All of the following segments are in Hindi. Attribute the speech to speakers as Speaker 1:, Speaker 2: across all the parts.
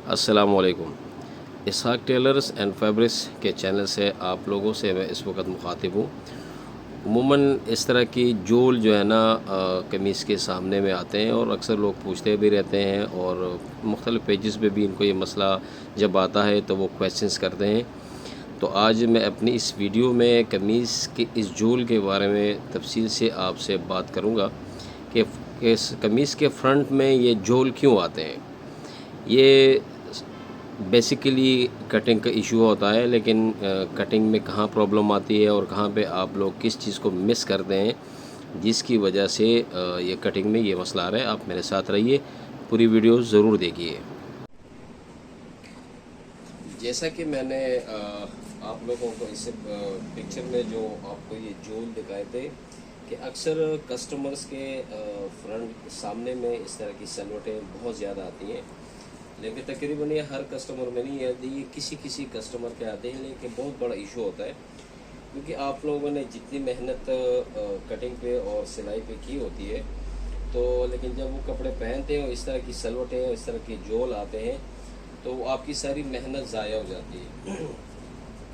Speaker 1: अस्सलामुअलैकुम। इसहाक टेलर्स एंड फैब्रिक्स के चैनल से आप लोगों से मैं इस वक्त मुखातिब हूँ। उमूमन इस तरह की जोल जो है ना कमीज़ के सामने में आते हैं और अक्सर लोग पूछते भी रहते हैं और मुख्तलिफ़ पेजेस पे भी इनको ये मसला जब आता है तो वो क्वेश्चंस करते हैं। तो आज मैं अपनी इस वीडियो में कमीज़ के इस जोल के बारे में तफसील से आपसे बात करूँगा कि इस कमीज़ के फ्रंट में ये जोल क्यों आते हैं। ये बेसिकली कटिंग का इशू होता है, लेकिन कटिंग में कहाँ प्रॉब्लम आती है और कहाँ पे आप लोग किस चीज़ को मिस करते हैं जिसकी वजह से ये कटिंग में ये मसला आ रहा है। आप मेरे साथ रहिए, पूरी वीडियो ज़रूर देखिए। जैसा कि मैंने आप लोगों को इस पिक्चर में जो आपको ये जोल दिखाए थे कि अक्सर कस्टमर्स के फ्रंट सामने में इस तरह की सलवटें बहुत ज़्यादा आती हैं, लेकिन तकरीबन ये हर कस्टमर में नहीं आती, ये किसी किसी कस्टमर के आते हैं। लेकिन बहुत बड़ा इशू होता है क्योंकि आप लोगों ने जितनी मेहनत कटिंग पे और सिलाई पे की होती है, तो लेकिन जब वो कपड़े पहनते हैं इस तरह की सलवटें इस तरह के जोल आते हैं तो आपकी सारी मेहनत ज़ाया हो जाती है।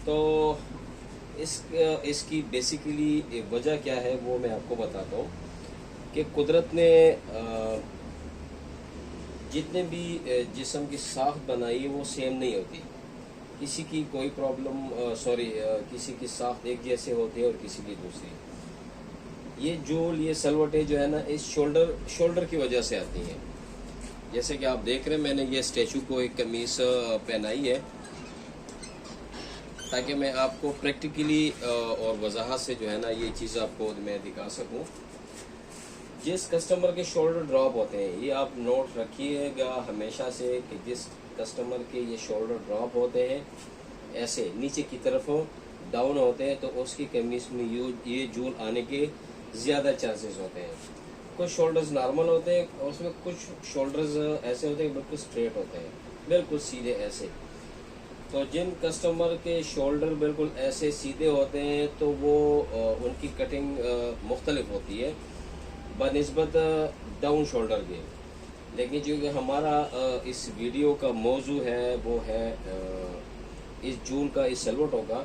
Speaker 1: तो इसकी बेसिकली वजह क्या है वो मैं आपको बताता हूँ कि कुदरत ने जितने भी जिस्म की साख्त बनाई है वो सेम नहीं होती। किसी की कोई प्रॉब्लम किसी की साख्त एक जैसे होती है और किसी की दूसरी। ये सलवटें जो है ना इस शोल्डर की वजह से आती हैं। जैसे कि आप देख रहे हैं, मैंने ये स्टैचू को एक कमीज पहनाई है ताकि मैं आपको प्रैक्टिकली और वजाहत से जो है ना ये चीज़ आपको मैं दिखा सकूं। जिस कस्टमर के शोल्डर ड्रॉप होते हैं, ये आप नोट रखिएगा हमेशा से कि जिस कस्टमर के ये शोल्डर ड्रॉप होते हैं ऐसे नीचे की तरफ डाउन होते हैं तो उसकी कमीज में ये जोल आने के ज़्यादा चांसेस होते हैं। कुछ शोल्डर्स नॉर्मल होते हैं और उसमें कुछ शोल्डर्स ऐसे होते हैं बिल्कुल स्ट्रेट होते हैं, बिल्कुल सीधे ऐसे। तो जिन कस्टमर के शोल्डर बिल्कुल ऐसे सीधे होते हैं तो वो उनकी कटिंग मुख्तलिफ होती है बनिस्बत डाउन शोल्डर के। लेकिन जो कि हमारा इस वीडियो का मौजू है वो है इस जोल का, इस सलवटों का।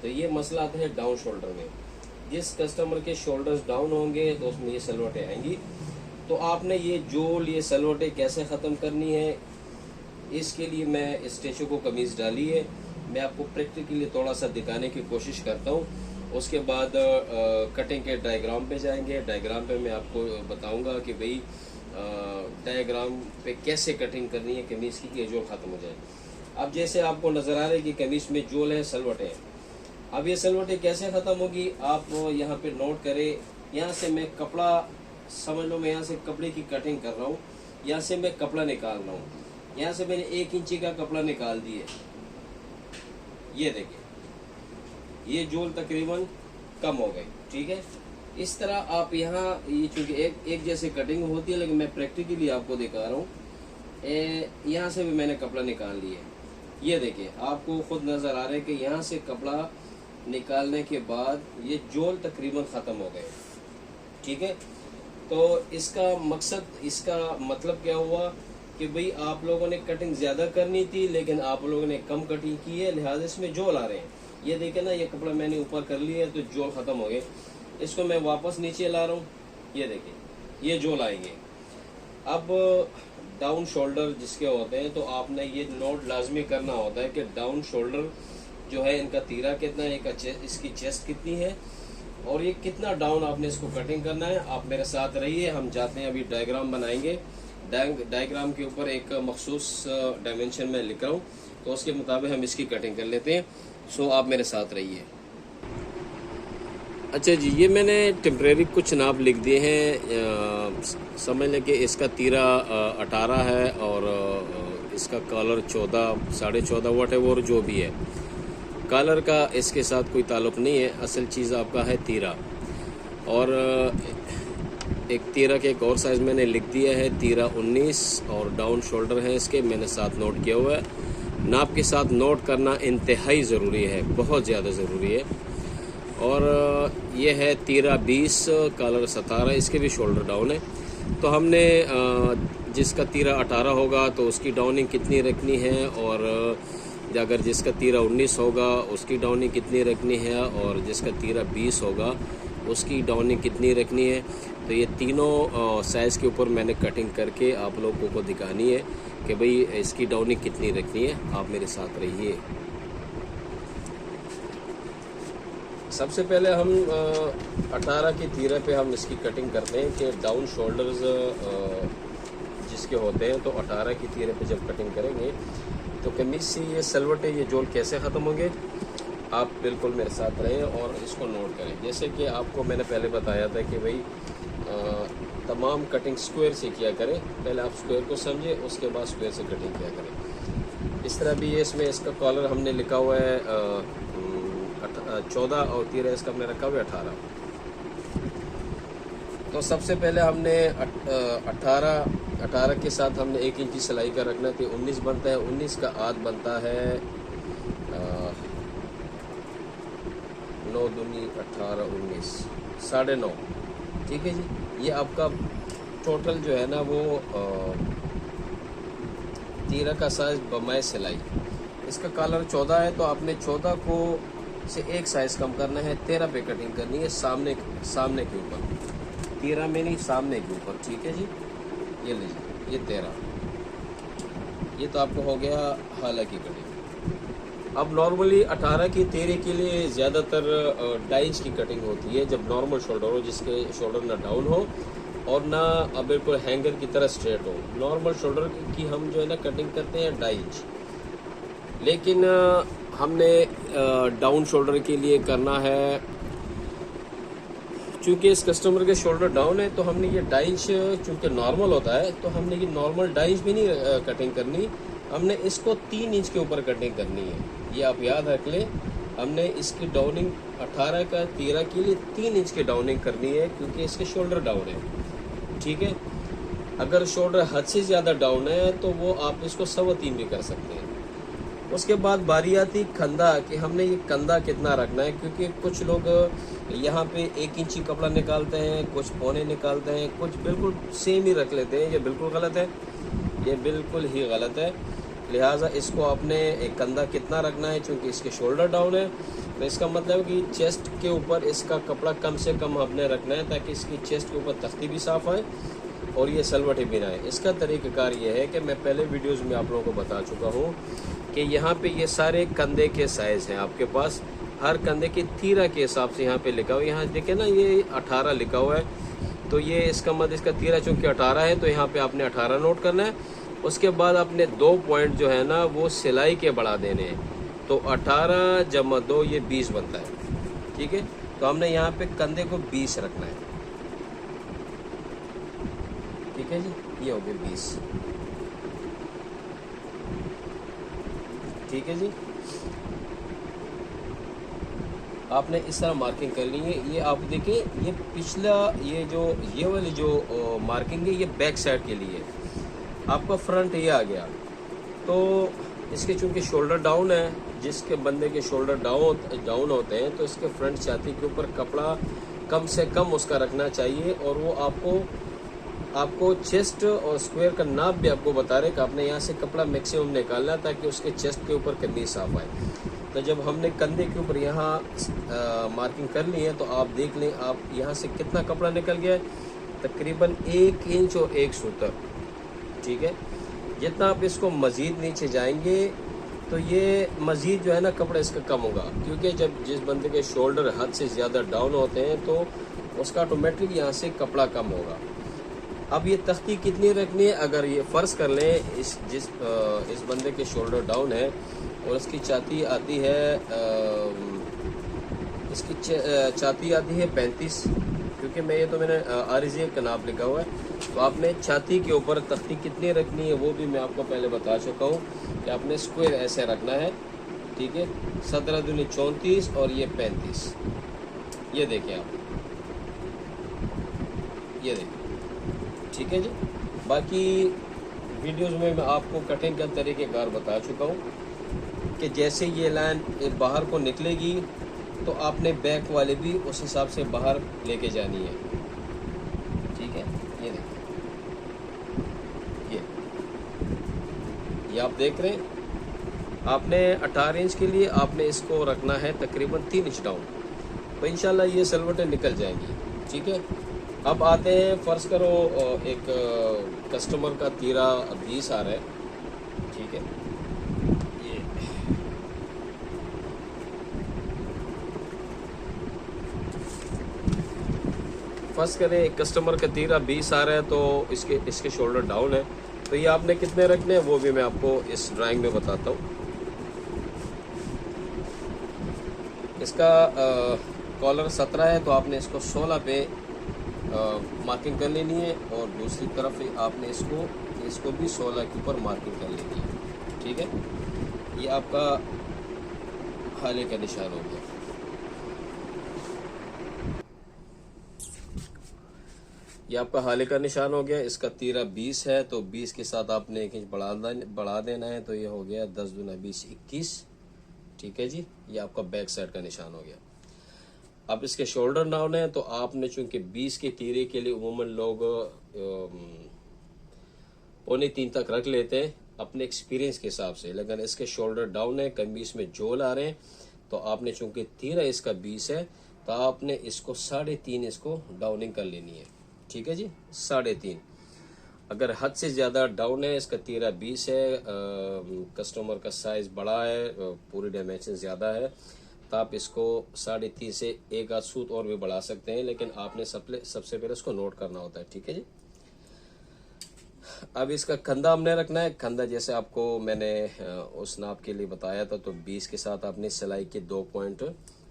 Speaker 1: तो ये मसला आता है डाउन शोल्डर में। जिस कस्टमर के शोल्डर्स डाउन होंगे तो उसमें ये सलवटें आएंगी। तो आपने ये सलवटें कैसे ख़त्म करनी है, इसके लिए मैं इस स्टैचू को कमीज़ डाली है। मैं आपको प्रैक्टिकली थोड़ा सा दिखाने की कोशिश करता हूँ। उसके बाद कटिंग के डायग्राम पे जाएंगे। डायग्राम पे मैं आपको बताऊंगा कि भाई डायग्राम पे कैसे कटिंग करनी है कमीज़ की कि जोल ख़त्म हो जाए। अब जैसे आपको नज़र आ रहा है कि कमीज़ में जोल है, सलवटें हैं। अब ये सलवटें कैसे ख़त्म होगी आप यहाँ पे नोट करें। यहाँ से मैं कपड़ा, समझ लो मैं यहाँ से कपड़े की कटिंग कर रहा हूँ, यहाँ से मैं कपड़ा निकाल रहा हूँ। यहाँ से मैंने 1 इंची का कपड़ा निकाल दिए, ये देखिए ये जोल तकरीबन कम हो गई। ठीक है, इस तरह आप यहाँ ये चूँकि एक जैसे कटिंग होती है, लेकिन मैं प्रैक्टिकली आपको दिखा रहा हूँ। यहाँ से भी मैंने कपड़ा निकाल लिया, ये देखिए आपको खुद नज़र आ रहा है कि यहाँ से कपड़ा निकालने के बाद ये जोल तकरीबन ख़त्म हो गए। ठीक है, तो इसका मकसद, इसका मतलब क्या हुआ कि भाई आप लोगों ने कटिंग ज़्यादा करनी थी लेकिन आप लोगों ने कम कटिंग की है, लिहाजा इसमें जोल आ रहे हैं। ये देखें ना, ये कपड़ा मैंने ऊपर कर लिया है तो जोल ख़त्म हो गए। इसको मैं वापस नीचे ला रहा हूँ, ये देखिए ये जोल आएंगे। अब डाउन शोल्डर जिसके होते हैं तो आपने ये नोट लाजमी करना होता है कि डाउन शोल्डर जो है इनका तीरा कितना है, इसकी चेस्ट कितनी है और ये कितना डाउन आपने इसको कटिंग करना है। आप मेरे साथ रहिए, हम जाते हैं अभी डायग्राम बनाएंगे। डायग्राम के ऊपर एक मखसूस डायमेंशन में लिख रहा हूँ तो उसके मुताबिक हम इसकी कटिंग कर लेते हैं। सो आप मेरे साथ रहिए। अच्छा जी, ये मैंने टेम्परेरी कुछ नाप लिख दिए हैं। समझ लें कि इसका तीरा 18 है और इसका कॉलर 14, 14.5 वाट है और जो भी है। कॉलर का इसके साथ कोई ताल्लुक़ नहीं है, असल चीज़ आपका है तीरा। और एक तीरा के एक और साइज़ मैंने लिख दिया है, तीरा 19 और डाउन शोल्डर है इसके, मैंने साथ नोट किया हुआ है। नाप के साथ नोट करना इंतहाई ज़रूरी है, बहुत ज़्यादा ज़रूरी है। और ये है तीरा 20, कॉलर 17, इसके भी शोल्डर डाउन है। तो हमने जिसका तीरा 18 होगा तो उसकी डाउनिंग कितनी रखनी है, और अगर जिसका तीरा 19 होगा उसकी डाउनिंग कितनी रखनी है, और जिसका तीरा 20 होगा उसकी डाउनिंग कितनी रखनी है। तो ये तीनों साइज़ के ऊपर मैंने कटिंग करके आप लोगों को दिखानी है कि भाई इसकी डाउनिंग कितनी रखनी है। आप मेरे साथ रहिए। सबसे पहले हम 18 की तीरे पे हम इसकी कटिंग करते हैं कि डाउन शोल्डर्स जिसके होते हैं, तो 18 की तीरे पे जब कटिंग करेंगे तो कमीज से ये सलवटे ये जोल कैसे ख़त्म होंगे, आप बिल्कुल मेरे साथ रहें और इसको नोट करें। जैसे कि आपको मैंने पहले बताया था कि भाई तमाम कटिंग स्क्वायर से किया करें। पहले आप स्क्वायर को समझे, उसके बाद स्क्वायर से कटिंग किया करें। इस तरह भी इसमें इसका कॉलर हमने लिखा हुआ है 14 और तीरा इसका हमने रखा हुआ है 18। तो सबसे पहले हमने 18 के साथ हमने 1 इंची सिलाई का रखना है, तो 19 बनता है। 19 का आध बनता है 9 दूनी 18 19 9.5। ठीक है जी। ये आपका टोटल जो है ना वो तीरा का साइज बमाए सिलाई। इसका कॉलर 14 है तो आपने 14 को से 1 साइज कम करना है, 13 पे कटिंग करनी है सामने के ऊपर, तीरा में नहीं सामने के ऊपर। ठीक है जी। ये लीजिए, ये 13, ये तो आपको हो गया हालांकि कटिंग। अब नॉर्मली 18 की तेरे के लिए ज़्यादातर 2.5 इंच की कटिंग होती है, जब नॉर्मल शोल्डर हो, जिसके शोल्डर ना डाउन हो और ना बिल्कुल हैंगर की तरह स्ट्रेट हो। नॉर्मल शोल्डर की हम जो है ना कटिंग करते हैं 2.5 इंच, लेकिन हमने डाउन शोल्डर के लिए करना है। चूँकि इस कस्टमर के शोल्डर डाउन है तो हमने ये 2.5 इंच चूँकि नॉर्मल होता है, तो हमने ये नॉर्मल 2.5 इंच भी नहीं कटिंग करनी, हमने इसको 3 इंच के ऊपर कटिंग करनी है। ये आप याद रख लें, हमने इसकी डाउनिंग 18 का तीरा के लिए 3 इंच की डाउनिंग करनी है, क्योंकि इसके शोल्डर डाउन है। ठीक है। अगर शोल्डर हद से ज़्यादा डाउन है तो वो आप इसको 3.25 भी कर सकते हैं। उसके बाद बारी आती कंधा कि हमने ये कंधा कितना रखना है, क्योंकि कुछ लोग यहाँ पे 1 इंची कपड़ा निकालते हैं, कुछ पौने निकालते हैं, कुछ बिल्कुल सेम ही रख लेते हैं। ये बिल्कुल गलत है, ये बिल्कुल ही गलत है। लिहाजा इसको आपने एक कंधा कितना रखना है, क्योंकि इसके शोल्डर डाउन है तो इसका मतलब कि चेस्ट के ऊपर इसका कपड़ा कम से कम आपने रखना है, ताकि इसकी चेस्ट के ऊपर तख्ती भी साफ आए और ये सलवटे भी ना आए। इसका तरीक़ाकार ये है कि मैं पहले वीडियोज़ में आप लोगों को बता चुका हूँ कि यहाँ पे ये सारे कंधे के साइज़ हैं आपके पास, हर कंधे की तीरा के हिसाब से यहाँ पे लिखा हुआ है। यहाँ देखें ना, ये 18 लिखा हुआ है, तो ये इसका मतलब इसका तीरा चूँकि 18 है तो यहाँ पे आपने 18 नोट करना है। उसके बाद आपने 2 पॉइंट जो है ना वो सिलाई के बढ़ा देने हैं, तो 18 जमा 2 ये 20 बनता है। ठीक है। तो हमने यहाँ पे कंधे को 20 रखना है। ठीक है जी, ये हो गया 20। ठीक है जी। आपने इस तरह मार्किंग कर ली है। ये आप देखिए, ये पिछला ये वाली जो मार्किंग है ये बैक साइड के लिए, आपका फ्रंट ये आ गया। तो इसके चूंकि शोल्डर डाउन है, जिसके बंदे के शोल्डर डाउन होते हैं, तो इसके फ्रंट छाती के ऊपर कपड़ा कम से कम उसका रखना चाहिए। और वो आपको चेस्ट और स्क्वायर का नाप भी आपको बता रहे कि आपने यहाँ से कपड़ा मैक्सिमम निकालना, ताकि उसके चेस्ट के ऊपर कमीज साफ आए। तो जब हमने कंधे के ऊपर यहाँ मार्किंग कर ली है, तो आप देख लें आप यहाँ से कितना कपड़ा निकल गया है, तकरीबन 1 इंच और 1 सूतर। ठीक है। जितना आप इसको मज़ीद नीचे जाएंगे तो ये मज़ीद जो है ना कपड़ा इसका कम होगा, क्योंकि जब जिस बंदे के शोल्डर हद से ज़्यादा डाउन होते हैं तो उसका ऑटोमेटिक यहाँ से कपड़ा कम होगा। अब ये तख्ती कितनी रखनी है, अगर ये फ़र्ज़ कर लें इस बंदे के शोल्डर डाउन है और इसकी छाती आती है छाती आती है 35, क्योंकि मैंने आरिज़े का नाप लिखा हुआ है। तो आपने छाती के ऊपर तख्ती कितनी रखनी है वो भी मैं आपको पहले बता चुका हूँ कि आपने स्क्वायर ऐसे रखना है। ठीक है। 17 दूनी 34 और ये 35। ये देखें आप, ये देखें। ठीक है जी। बाकी वीडियोज़ में मैं आपको कटिंग का तरीक़ेकार बता चुका हूँ कि जैसे ये लाइन बाहर को निकलेगी तो आपने बैक वाले भी उस हिसाब से बाहर लेके जानी है। ठीक है। ये देखिए, ये आप देख रहे हैं। आपने 18 इंच के लिए आपने इसको रखना है तकरीबन 3 इंच डाउन, तो इंशाल्लाह ये सिलवटें निकल जाएंगी। ठीक है, अब आते हैं, फ़र्ज़ करो एक कस्टमर का तीरा 20 आ रहा है। ठीक है, ये फर्स्ट करें एक कस्टमर का तीरा 20 आ रहा है, तो इसके शोल्डर डाउन है, तो ये आपने कितने रखने हैं वो भी मैं आपको इस ड्राइंग में बताता हूँ। इसका कॉलर 17 है, तो आपने इसको 16 पे मार्किंग कर लेनी है, और दूसरी तरफ आपने इसको भी 16 के ऊपर मार्किंग कर लेनी है। ठीक है, ये आपका हाले का निशान हो गया। ये आपका हाले का निशान हो गया। इसका तीरा 20 है, तो 20 के साथ आपने 1 इंच बढ़ा देना है, तो ये हो गया 10 दूना 20 21। ठीक है जी, ये आपका बैक साइड का निशान हो गया। अब इसके शोल्डर डाउन है, तो आपने चूंकि 20 के तीरे के लिए उमूमन लोग 2.25 तक रख लेते हैं अपने एक्सपीरियंस के हिसाब से, लेकिन इसके शोल्डर डाउन है, कमीज में जोल आ रहे हैं, तो आपने चूंकि तीरा इसका 20 है, तो आपने इसको 3.5 इसको डाउनिंग कर लेनी है। ठीक है जी, 3.5। अगर हद से ज़्यादा डाउन है, इसका तीरा 20 है, कस्टमर का साइज़ बड़ा है, पूरी डायमेंशन ज़्यादा है, तो आप इसको 3.5 से 1 आध सूत और भी बढ़ा सकते हैं, लेकिन आपने सबसे पहले इसको नोट करना होता है। ठीक है जी, अब इसका कंधा हमने रखना है। कंधा जैसे आपको मैंने उस नाप के लिए बताया था, तो 20 के साथ आपने सिलाई के 2 पॉइंट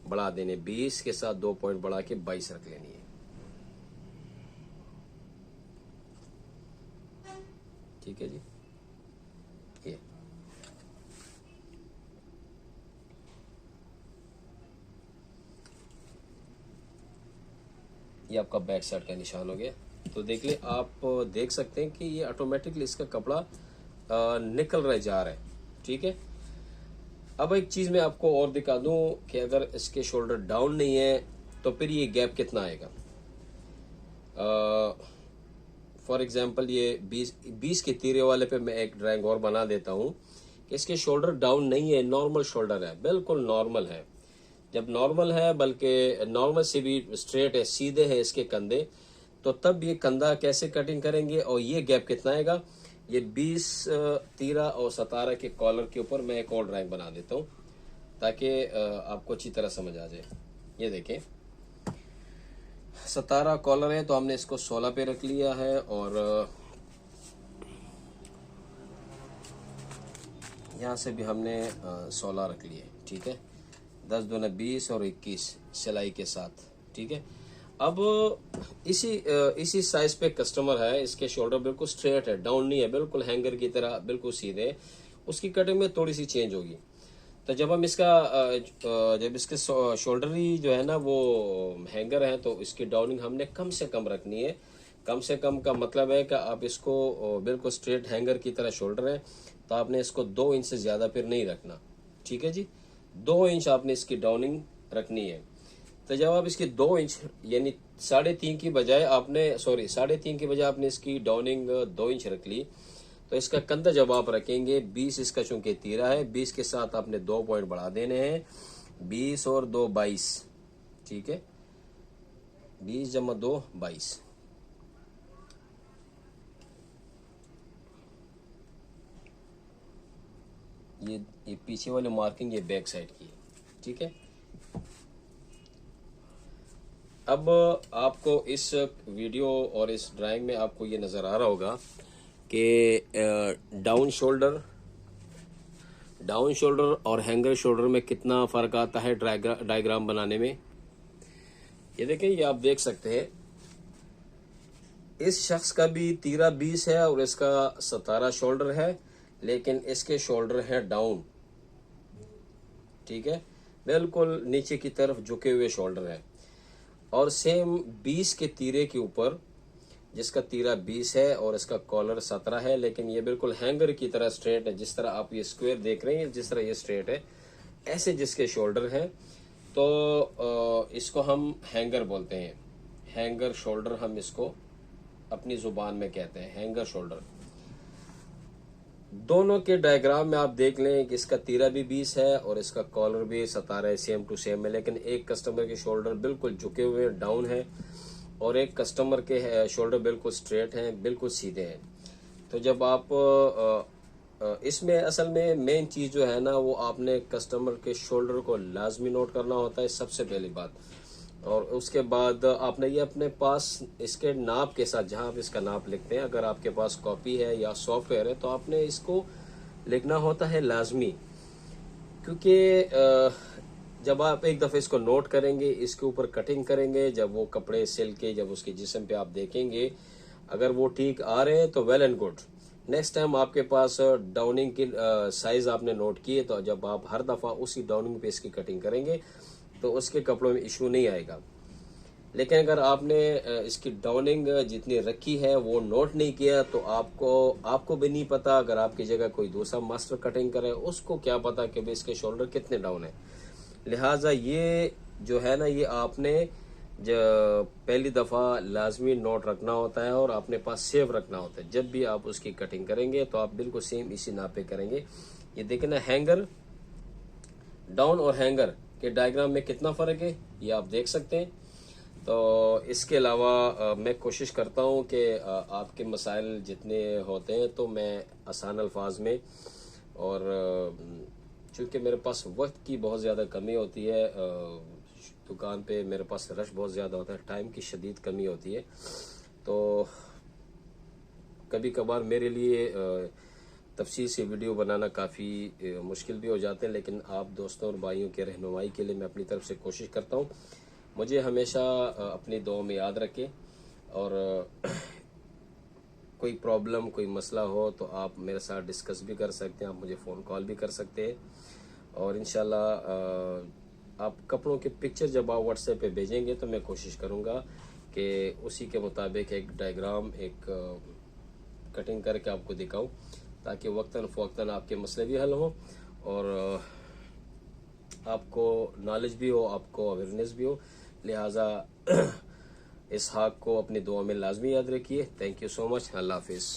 Speaker 1: बढ़ा देने, 20 के साथ 2 पॉइंट बढ़ा के 22 रख लेनी है। ठीक है जी, ये आपका बैक साइड का निशान हो गया। तो देख ले, आप देख सकते हैं कि ये ऑटोमेटिकली इसका कपड़ा निकल रहा जा रहा है। ठीक है, अब एक चीज़ मैं आपको और दिखा दूं कि अगर इसके शोल्डर डाउन नहीं है, तो फिर ये गैप कितना आएगा। फॉर एग्जांपल ये 20 के तीरे वाले पे मैं एक ड्राइंग और बना देता हूँ कि इसके शोल्डर डाउन नहीं है, नॉर्मल शोल्डर है, बिल्कुल नॉर्मल है। जब नॉर्मल है, बल्कि नॉर्मल से भी स्ट्रेट है, सीधे है इसके कंधे, तो तब ये कंधा कैसे कटिंग करेंगे और ये गैप कितना आएगा। ये 20 तीरा और 17 के कॉलर के ऊपर मैं एक और ड्राइंग बना देता हूँ, ताकि आपको अच्छी तरह समझ आ जाए। ये देखें, 17 कॉलर है, तो हमने इसको 16 पे रख लिया है, और यहाँ से भी हमने 16 रख लिए। ठीक है, 10 दूना 20 और 21 सिलाई के साथ। ठीक है, अब इसी साइज पे कस्टमर है, इसके शोल्डर बिल्कुल स्ट्रेट है, डाउन नहीं है, बिल्कुल हैंगर की तरह बिल्कुल सीधे। उसकी कटिंग में थोड़ी सी चेंज होगी, तो जब हम जब इसके शोल्डर ही जो है ना वो हैंगर है, तो इसकी डाउनिंग हमने कम से कम रखनी है। कम से कम का मतलब है कि आप इसको बिल्कुल स्ट्रेट हैंगर की तरह शोल्डर है, तो आपने इसको 2 इंच से ज़्यादा फिर नहीं रखना। ठीक है जी, 2 इंच आपने इसकी डाउनिंग रखनी है। तो जब आप इसकी 2 इंच यानी 3.5 की बजाय आपने 3.5 की बजाय आपने इसकी डाउनिंग 2 इंच रख ली, तो इसका कंधा जब आप रखेंगे, 20 इसका चूंकि तीरा है, 20 के साथ आपने 2 पॉइंट बढ़ा देने हैं, 20 और 2 22। ठीक है, 20 जमा 2 22। ये पीछे वाली मार्किंग ये बैक साइड की है। ठीक है, अब आपको इस वीडियो और इस ड्राइंग में आपको ये नज़र आ रहा होगा कि डाउन शोल्डर और हैंगर शोल्डर में कितना फ़र्क आता है डायग्राम बनाने में। ये देखें, ये आप देख सकते हैं, इस शख्स का भी तीरा 20 है और इसका 17 शोल्डर है, लेकिन इसके शोल्डर है डाउन। ठीक है, बिल्कुल नीचे की तरफ झुके हुए शोल्डर है, और सेम 20 के तीरे के ऊपर, जिसका तीरा 20 है और इसका कॉलर 17 है, लेकिन ये बिल्कुल हैंगर की तरह स्ट्रेट है। जिस तरह आप ये स्क्वायर देख रहे हैं, जिस तरह ये स्ट्रेट है, ऐसे जिसके शोल्डर हैं, तो इसको हम हैंगर बोलते हैं। हैंगर शोल्डर हम इसको अपनी जुबान में कहते हैं, हैंगर शोल्डर। दोनों के डायग्राम में आप देख लें कि इसका तीरा भी 20 है और इसका कॉलर भी 17 है, सेम टू सेम है। लेकिन एक कस्टमर के शोल्डर बिल्कुल झुके हुए डाउन है और एक कस्टमर के शोल्डर बिल्कुल स्ट्रेट हैं, बिल्कुल सीधे हैं। तो जब आप इसमें असल में मेन चीज जो है ना, वो आपने कस्टमर के शोल्डर को लाजमी नोट करना होता है, सबसे पहली बात। और उसके बाद आपने ये अपने पास इसके नाप के साथ, जहां आप इसका नाप लिखते हैं, अगर आपके पास कॉपी है या सॉफ्टवेयर है तो आपने इसको लिखना होता है लाजमी। क्योंकि जब आप एक दफे इसको नोट करेंगे, इसके ऊपर कटिंग करेंगे, जब वो कपड़े सिल के जब उसके जिस्म पे आप देखेंगे, अगर वो ठीक आ रहे हैं तो well and good. Next time आपके पास डाउनिंग की साइज आपने नोट किए, तो जब आप हर दफा उसी डाउनिंग पे इसकी कटिंग करेंगे तो उसके कपड़ों में इशू नहीं आएगा। लेकिन अगर आपने इसकी डाउनिंग जितनी रखी है वो नोट नहीं किया, तो आपको भी नहीं पता, अगर आपकी जगह कोई दूसरा मास्टर कटिंग करे उसको क्या पता कि भाई इसके शोल्डर कितने डाउन है। लिहाजा ये जो है ना, ये आपने पहली दफा लाजमी नोट रखना होता है और अपने पास सेव रखना होता है। जब भी आप उसकी कटिंग करेंगे तो आप बिल्कुल सेम इसी नाप पे करेंगे। ये देखें ना, हैंगर डाउन और हैंगर के डायग्राम में कितना फर्क है, ये आप देख सकते हैं। तो इसके अलावा मैं कोशिश करता हूँ कि आपके मसाइल जितने होते हैं तो मैं आसान अल्फाज में, और चूँकि मेरे पास वक्त की बहुत ज़्यादा कमी होती है, दुकान पे मेरे पास रश बहुत ज़्यादा होता है, टाइम की शदीद कमी होती है, तो कभी कभार मेरे लिए तफसील से वीडियो बनाना काफ़ी मुश्किल भी हो जाते हैं। लेकिन आप दोस्तों और भाइयों के रहनुमाई के लिए मैं अपनी तरफ से कोशिश करता हूँ। मुझे हमेशा अपनी दुआ में याद रखें, और कोई प्रॉब्लम कोई मसला हो तो आप मेरे साथ डिस्कस भी कर सकते हैं, आप मुझे फ़ोन कॉल भी कर सकते हैं। और इंशाल्लाह आप कपड़ों के पिक्चर जब आप व्हाट्सएप पे भेजेंगे तो मैं कोशिश करूँगा कि उसी के मुताबिक एक डायग्राम, एक कटिंग करके आपको दिखाऊं, ताकि वक्तन फ़वक्तन आपके मसले भी हल हों और आपको नॉलेज भी हो, आपको अवेयरनेस भी हो। लिहाजा इस हाक को अपनी दुआ में लाजमी याद रखिए। Thank you so much. अल्लाह हाफिज़।